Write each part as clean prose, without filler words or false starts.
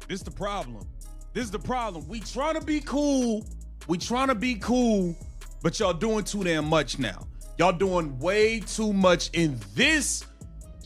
This is the problem. This is the problem. We trying to be cool. We trying to be cool, but y'all doing too damn much now. Y'all doing way too much, and this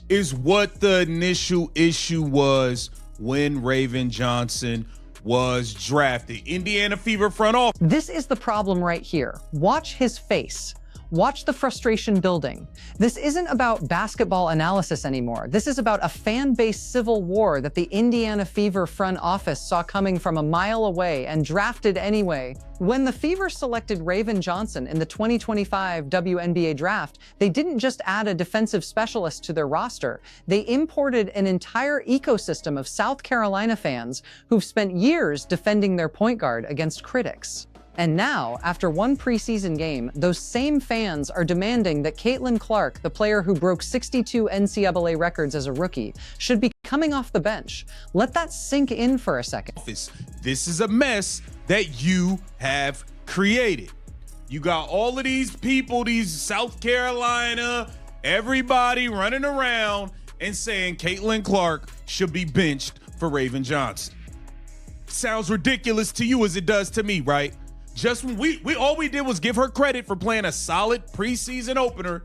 is what the initial issue was when Raven Johnson was drafted. Indiana Fever front office. This is the problem right here. Watch his face. Watch the frustration building. This isn't about basketball analysis anymore. This is about a fan-based civil war that the Indiana Fever front office saw coming from a mile away and drafted anyway. When the Fever selected Raven Johnson in the 2025 WNBA draft, they didn't just add a defensive specialist to their roster. They imported an entire ecosystem of South Carolina fans who've spent years defending their point guard against critics. And now, after one preseason game, those same fans are demanding that Caitlin Clark, the player who broke 62 NCAA records as a rookie, should be coming off the bench. Let that sink in for a second. This is a mess that you have created. You got all of these people, these South Carolina, everybody running around and saying Caitlin Clark should be benched for Raven Johnson. Sounds ridiculous to you as it does to me, right? Just when we all we did was give her credit for playing a solid preseason opener,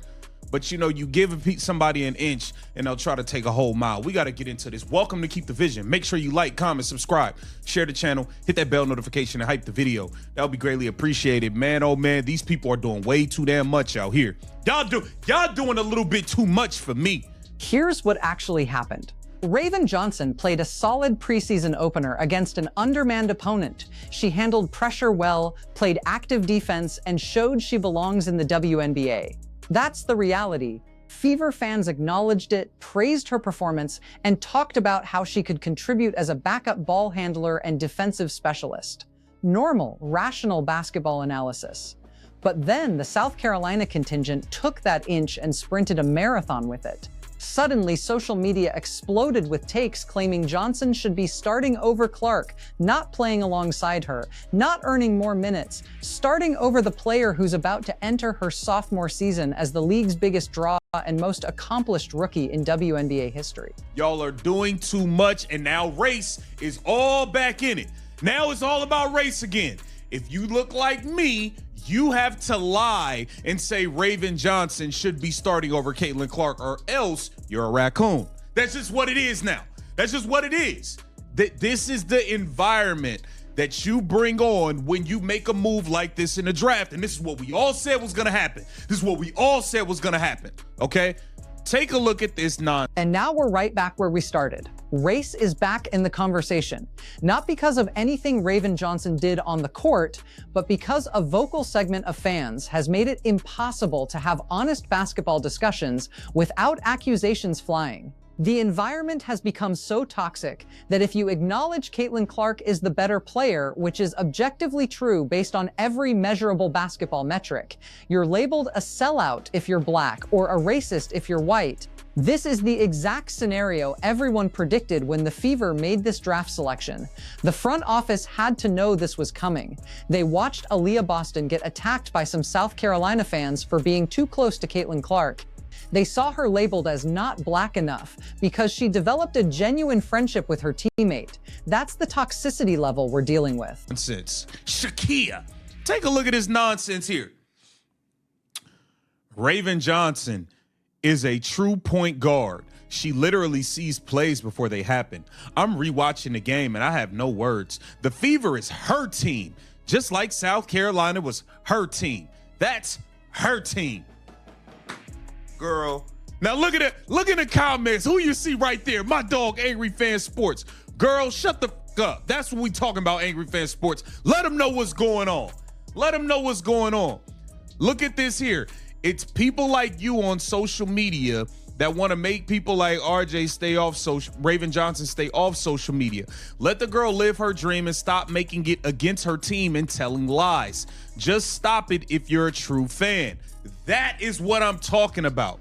but you know, you give somebody an inch and they'll try to take a whole mile. We got to get into this. Welcome to Keep the Vision. Make sure you like, comment, subscribe, share the channel, hit that bell notification and hype the video. That would be greatly appreciated. Man, oh man, these people are doing way too damn much out here. Y'all doing a little bit too much for me. Here's what actually happened. Raven Johnson played a solid preseason opener against an undermanned opponent. She handled pressure well, played active defense, and showed she belongs in the WNBA. That's the reality. Fever fans acknowledged it, praised her performance, and talked about how she could contribute as a backup ball handler and defensive specialist. Normal, rational basketball analysis. But then the South Carolina contingent took that inch and sprinted a marathon with it. Suddenly, social media exploded with takes claiming Johnson should be starting over Clark, not playing alongside her, not earning more minutes, starting over the player who's about to enter her sophomore season as the league's biggest draw and most accomplished rookie in WNBA history. Y'all are doing too much, and now race is all back in it. Now it's all about race again. If you look like me, you have to lie and say Raven Johnson should be starting over Caitlin Clark, or else you're a raccoon. That's just what it is now. That's just what it is. This is the environment that you bring on when you make a move like this in the draft. And this is what we all said was going to happen. This is what we all said was going to happen. Okay? Take a look at this nonsense. And now we're right back where we started. Race is back in the conversation, not because of anything Raven Johnson did on the court, but because a vocal segment of fans has made it impossible to have honest basketball discussions without accusations flying. The environment has become so toxic that if you acknowledge Caitlin Clark is the better player, which is objectively true based on every measurable basketball metric, you're labeled a sellout if you're black or a racist if you're white. This is the exact scenario everyone predicted when the Fever made this draft selection. The front office had to know this was coming. They watched Aaliyah Boston get attacked by some South Carolina fans for being too close to Caitlin Clark. They saw her labeled as not black enough because she developed a genuine friendship with her teammate. That's the toxicity level we're dealing with. Nonsense. Shakia, take a look at this nonsense here. Raven Johnson is a true point guard. She literally sees plays before they happen. I'm rewatching the game and I have no words. The Fever is her team, just like South Carolina was her team. That's her team. Girl. Now look at it. Look at the comments. Who you see right there? My dog, Angry Fan Sports. Girl, shut the f up. That's what we talking about, Angry Fan Sports. Let them know what's going on. Let them know what's going on. Look at this here. It's people like you on social media that want to make people like RJ stay off Raven Johnson stay off social media. Let the girl live her dream and stop making it against her team and telling lies. Just stop it if you're a true fan. That is what I'm talking about.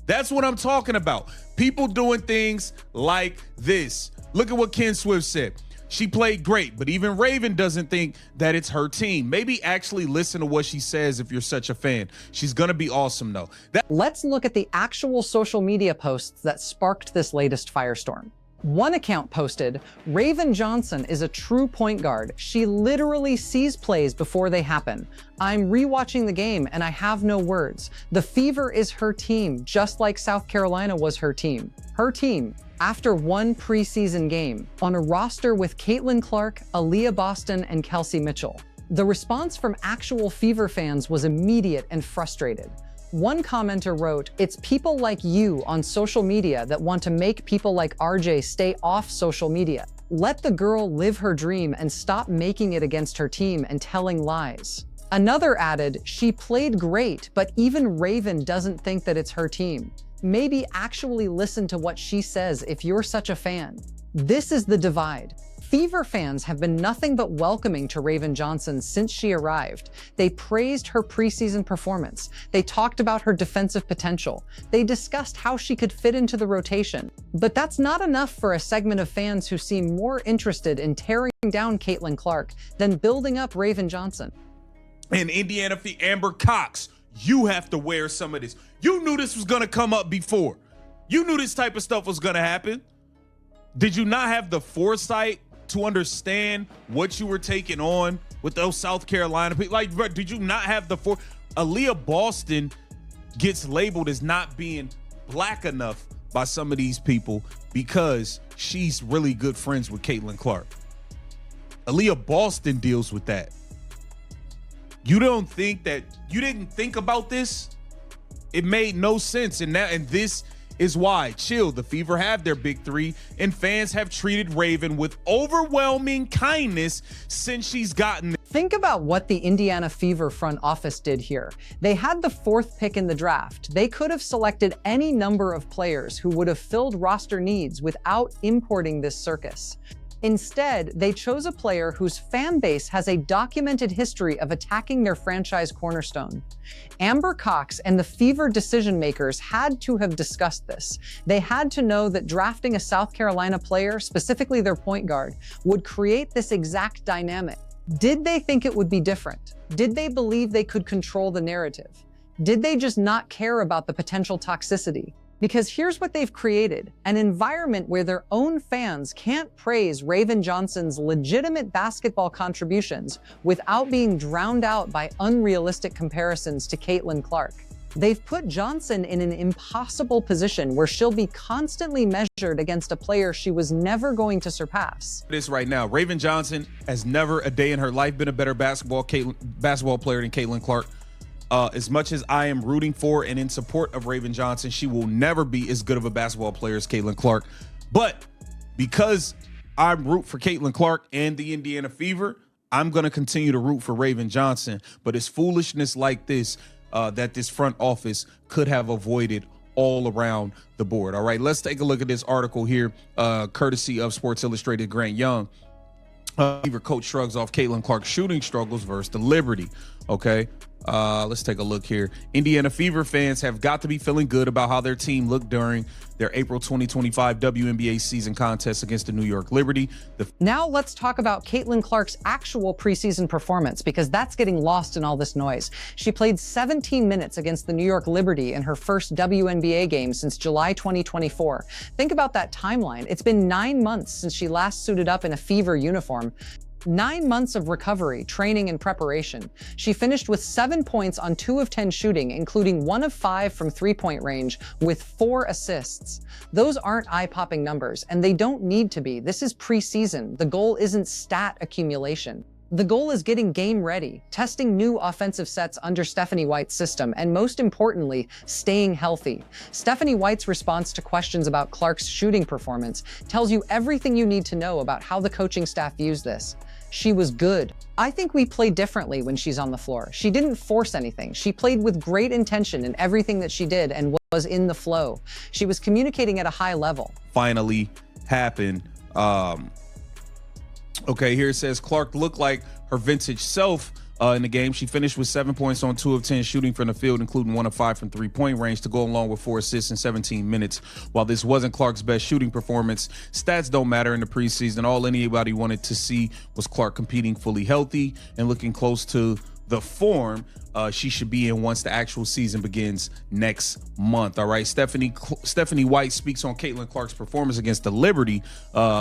That's what I'm talking about. People doing things like this. Look at what Ken Swift said. She played great, but even Raven doesn't think that it's her team. Maybe actually listen to what she says if you're such a fan. She's going to be awesome, though. Let's look at the actual social media posts that sparked this latest firestorm. One account posted, Raven Johnson is a true point guard. She literally sees plays before they happen. I'm rewatching the game and I have no words. The Fever is her team, just like South Carolina was her team. Her team. After one preseason game, on a roster with Caitlin Clark, Aaliyah Boston, and Kelsey Mitchell. The response from actual Fever fans was immediate and frustrated. One commenter wrote, "It's people like you on social media that want to make people like RJ stay off social media. Let the girl live her dream and stop making it against her team and telling lies." Another added, "She played great, but even Raven doesn't think that it's her team. Maybe actually listen to what she says if you're such a fan." This is the divide. Fever fans have been nothing but welcoming to Raven Johnson since she arrived. They praised her preseason performance. They talked about her defensive potential. They discussed how she could fit into the rotation. But that's not enough for a segment of fans who seem more interested in tearing down Caitlin Clark than building up Raven Johnson. And Indiana Amber Cox, you have to wear some of this. You knew this was going to come up before. You knew this type of stuff was going to happen. Did you not have the foresight to understand what you were taking on with those South Carolina people? Like, bro, did you not have the Aaliyah Boston gets labeled as not being black enough by some of these people because she's really good friends with Caitlin Clark. Aaliyah Boston deals with that. You don't think that you didn't think about this? It made no sense. And this is why, chill, the Fever have their big three, and fans have treated Raven with overwhelming kindness since she's gotten. Think about what the Indiana Fever front office did here. They had the 4th pick in the draft. They could have selected any number of players who would have filled roster needs without importing this circus. Instead, they chose a player whose fan base has a documented history of attacking their franchise cornerstone. Amber Cox and the Fever decision makers had to have discussed this. They had to know that drafting a South Carolina player, specifically their point guard, would create this exact dynamic. Did they think it would be different? Did they believe they could control the narrative? Did they just not care about the potential toxicity? Because here's what they've created, an environment where their own fans can't praise Raven Johnson's legitimate basketball contributions without being drowned out by unrealistic comparisons to Caitlin Clark. They've put Johnson in an impossible position where she'll be constantly measured against a player she was never going to surpass. This right now, Raven Johnson has never a day in her life been a better basketball player than Caitlin Clark. As much as I am rooting for and in support of Raven Johnson, she will never be as good of a basketball player as Caitlin Clark. But because I root for Caitlin Clark and the Indiana Fever, I'm going to continue to root for Raven Johnson. But it's foolishness like this that this front office could have avoided all around the board. All right, let's take a look at this article here, courtesy of Sports Illustrated. Grant Young. Fever coach shrugs off Caitlin Clark's shooting struggles versus the Liberty. Okay. Let's take a look here. Indiana Fever fans have got to be feeling good about how their team looked during their April 2025 WNBA season contest against the New York Liberty. Now let's talk about Caitlin Clark's actual preseason performance, because that's getting lost in all this noise. She played 17 minutes against the New York Liberty in her first WNBA game since July 2024. Think about that timeline. It's been 9 months since she last suited up in a Fever uniform. 9 months of recovery, training, and preparation. She finished with 7 points on 2 of 10 shooting, including 1 of 5 from three-point range, with 4 assists. Those aren't eye-popping numbers, and they don't need to be. This is preseason. The goal isn't stat accumulation. The goal is getting game ready, testing new offensive sets under Stephanie White's system, and most importantly, staying healthy. Stephanie White's response to questions about Clark's shooting performance tells you everything you need to know about how the coaching staff views this. She was good. I think we play differently when she's on the floor. She didn't force anything. She played with great intention in everything that she did and was in the flow. She was communicating at a high level. Finally happened. Okay, here it says Clark looked like her vintage self in the game. She finished with 7 points on 2 of 10 shooting from the field, including 1 of 5 from three-point range, to go along with 4 assists in 17 minutes. While this wasn't Clark's best shooting performance, stats don't matter in the preseason. All anybody wanted to see was Clark competing fully healthy and looking close to the form she should be in once the actual season begins next month. All right, Stephanie White speaks on Caitlin Clark's performance against the Liberty.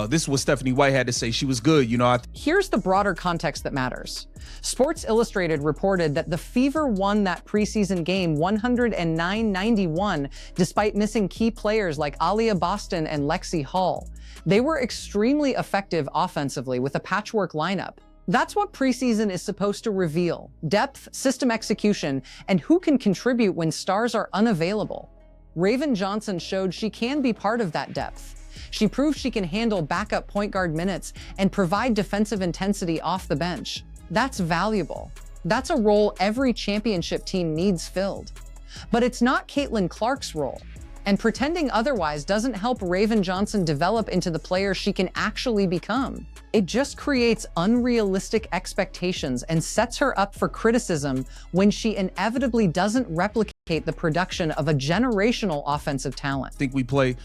This is what Stephanie White had to say. She was good. Here's the broader context that matters. Sports Illustrated reported that the Fever won that preseason game 109-91, despite missing key players like Aaliyah Boston and Lexi Hall. They were extremely effective offensively with a patchwork lineup. That's what preseason is supposed to reveal: depth, system execution, and who can contribute when stars are unavailable. Raven Johnson showed she can be part of that depth. She proved she can handle backup point guard minutes and provide defensive intensity off the bench. That's valuable. That's a role every championship team needs filled. But it's not Caitlin Clark's role. And pretending otherwise doesn't help Raven Johnson develop into the player she can actually become. It just creates unrealistic expectations and sets her up for criticism when she inevitably doesn't replicate the production of a generational offensive talent. I think we play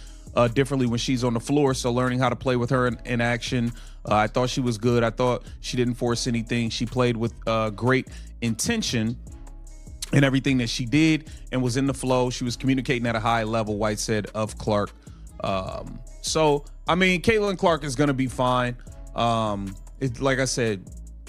differently when she's on the floor, so learning how to play with her in action. I thought she was good. I thought she didn't force anything. She played with great intention in everything that she did and was in the flow. She was communicating at a high level, White said of Clark. So, I mean, Caitlin Clark is going to be fine. Like I said,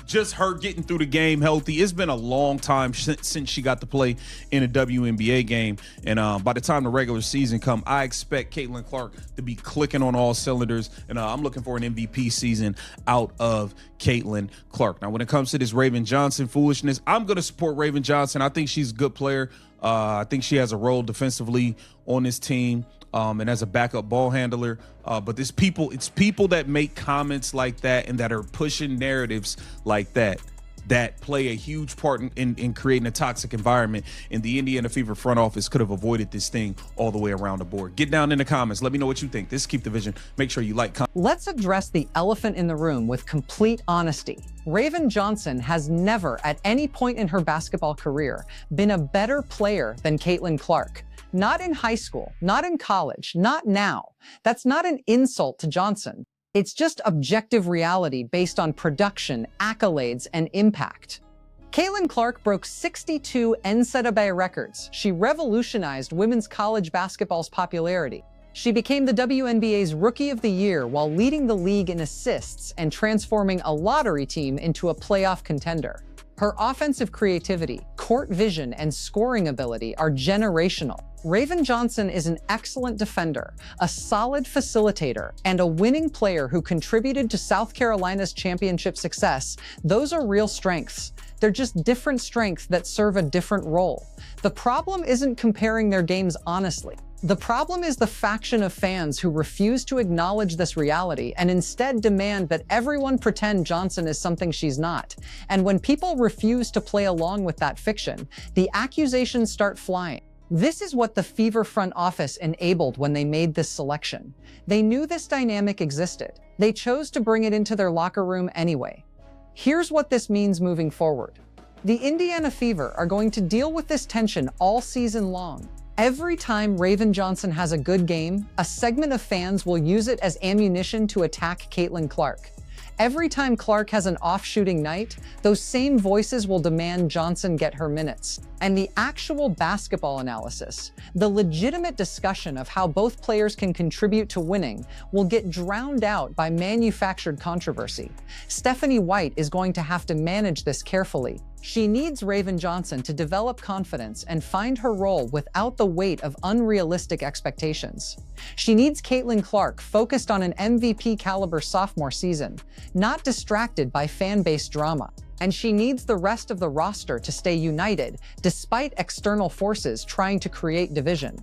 just her getting through the game healthy. It's been a long time since she got to play in a WNBA game. And by the time the regular season come, I expect Caitlin Clark to be clicking on all cylinders. And I'm looking for an MVP season out of Caitlin Clark. Now, when it comes to this Raven Johnson foolishness, I'm going to support Raven Johnson. I think she's a good player. I think she has a role defensively on this team. And as a backup ball handler, but it's people that make comments like that and that are pushing narratives like that play a huge part in creating a toxic environment. And the Indiana Fever front office could have avoided this thing all the way around the board. Get down in the comments. Let me know what you think. This is Keep the Vision. Make sure you like, comment. Let's address the elephant in the room with complete honesty. Raven Johnson has never, at any point in her basketball career, been a better player than Caitlin Clark. Not in high school, not in college, not now. That's not an insult to Johnson. It's just objective reality based on production, accolades, and impact. Caitlin Clark broke 62 NCAA records. She revolutionized women's college basketball's popularity. She became the WNBA's Rookie of the Year while leading the league in assists and transforming a lottery team into a playoff contender. Her offensive creativity, court vision, and scoring ability are generational. Raven Johnson is an excellent defender, a solid facilitator, and a winning player who contributed to South Carolina's championship success. Those are real strengths. They're just different strengths that serve a different role. The problem isn't comparing their games honestly. The problem is the faction of fans who refuse to acknowledge this reality and instead demand that everyone pretend Johnson is something she's not. And when people refuse to play along with that fiction, the accusations start flying. This is what the Fever front office enabled when they made this selection. They knew this dynamic existed. They chose to bring it into their locker room anyway. Here's what this means moving forward. The Indiana Fever are going to deal with this tension all season long. Every time Raven Johnson has a good game, a segment of fans will use it as ammunition to attack Caitlin Clark. Every time Clark has an off-shooting night, those same voices will demand Johnson get her minutes. And the actual basketball analysis, the legitimate discussion of how both players can contribute to winning, will get drowned out by manufactured controversy. Stephanie White is going to have to manage this carefully. She needs Raven Johnson to develop confidence and find her role without the weight of unrealistic expectations. She needs Caitlin Clark focused on an MVP-caliber sophomore season, not distracted by fan-based drama. And she needs the rest of the roster to stay united, despite external forces trying to create division.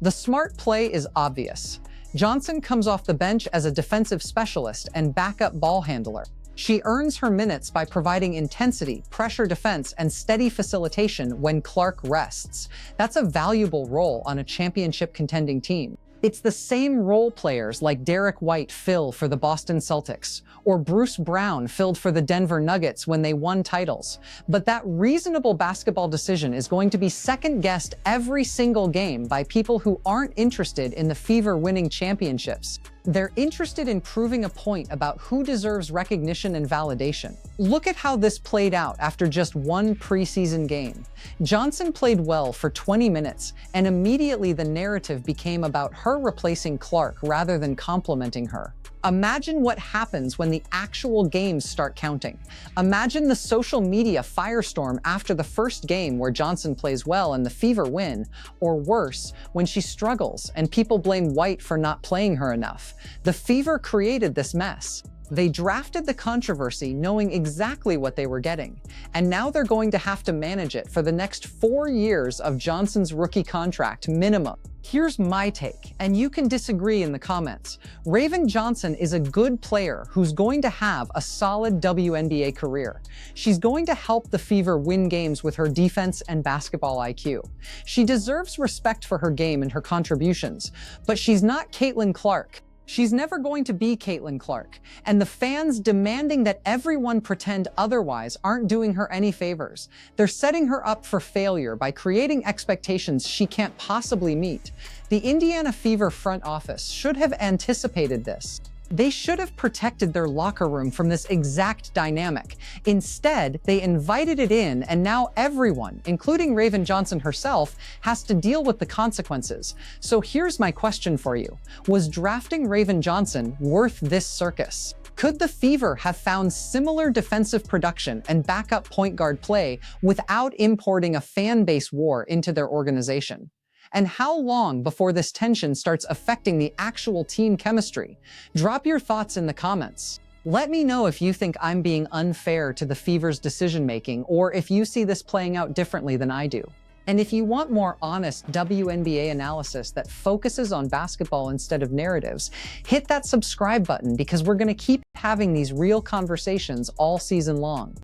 The smart play is obvious. Johnson comes off the bench as a defensive specialist and backup ball handler. She earns her minutes by providing intensity, pressure defense, and steady facilitation when Clark rests. That's a valuable role on a championship contending team. It's the same role players like Derek White fill for the Boston Celtics, or Bruce Brown filled for the Denver Nuggets when they won titles. But that reasonable basketball decision is going to be second-guessed every single game by people who aren't interested in the Fever winning championships. They're interested in proving a point about who deserves recognition and validation. Look at how this played out after just one preseason game. Johnson played well for 20 minutes, and immediately the narrative became about her replacing Clark rather than complimenting her. Imagine what happens when the actual games start counting. Imagine the social media firestorm after the first game where Johnson plays well and the Fever win, or worse, when she struggles and people blame White for not playing her enough. The Fever created this mess. They drafted the controversy knowing exactly what they were getting, and now they're going to have to manage it for the next 4 years of Johnson's rookie contract minimum. Here's my take, and you can disagree in the comments. Raven Johnson is a good player who's going to have a solid WNBA career. She's going to help the Fever win games with her defense and basketball IQ. She deserves respect for her game and her contributions, but she's not Caitlin Clark. She's never going to be Caitlin Clark, and the fans demanding that everyone pretend otherwise aren't doing her any favors. They're setting her up for failure by creating expectations she can't possibly meet. The Indiana Fever front office should have anticipated this. They should have protected their locker room from this exact dynamic. Instead, they invited it in, and now everyone, including Raven Johnson herself, has to deal with the consequences. So here's my question for you. Was drafting Raven Johnson worth this circus? Could the Fever have found similar defensive production and backup point guard play without importing a fan base war into their organization? And how long before this tension starts affecting the actual team chemistry? Drop your thoughts in the comments. Let me know if you think I'm being unfair to the Fever's decision-making, or if you see this playing out differently than I do. And if you want more honest WNBA analysis that focuses on basketball instead of narratives, hit that subscribe button because we're going to keep having these real conversations all season long.